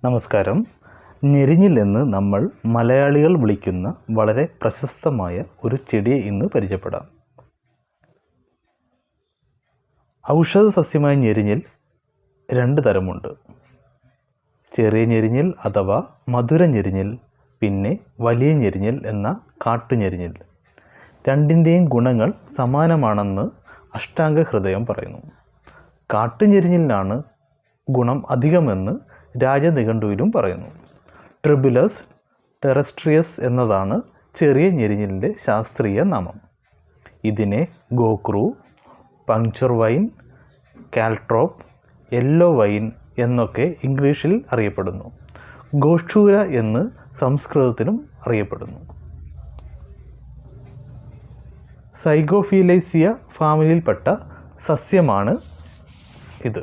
നമസ്കാരം. ഞെരിഞ്ഞിൽ എന്ന് നമ്മൾ മലയാളികൾ വിളിക്കുന്ന വളരെ പ്രശസ്തമായ ഒരു ചെടിയെ ഇന്ന് പരിചയപ്പെടാം. ഔഷധ സസ്യമായ ഞെരിഞ്ഞിൽ രണ്ട് തരമുണ്ട്. ചെറിയ ഞെരിഞ്ഞിൽ അഥവാ മധുര ഞെരിഞ്ഞിൽ, പിന്നെ വലിയ ഞെരിഞ്ഞിൽ എന്ന കാട്ടുഞെരിഞ്ഞിൽ. രണ്ടിൻ്റെയും ഗുണങ്ങൾ സമാനമാണെന്ന് അഷ്ടാംഗ ഹൃദയം പറയുന്നു. കാട്ടുഞെരിഞ്ഞിലിനാണ് ഗുണം അധികമെന്ന് രാജനിഘണ്ടുവിലും പറയുന്നു. ട്രിബുലസ് ടെറസ്ട്രിയസ് എന്നതാണ് ചെറിയ ഞെരിഞ്ഞിലിൻ്റെ ശാസ്ത്രീയ നാമം. ഇതിനെ ഗോക്രൂ, പങ്ക്ചർ വൈൻ, കാൽട്രോപ്പ്, യെല്ലോ വൈൻ എന്നൊക്കെ ഇംഗ്ലീഷിൽ അറിയപ്പെടുന്നു. ഗോഷൂര എന്ന് സംസ്കൃതത്തിലും അറിയപ്പെടുന്നു. സൈഗോഫിലേസിയ ഫാമിലിയിൽപ്പെട്ട സസ്യമാണ് ഇത്.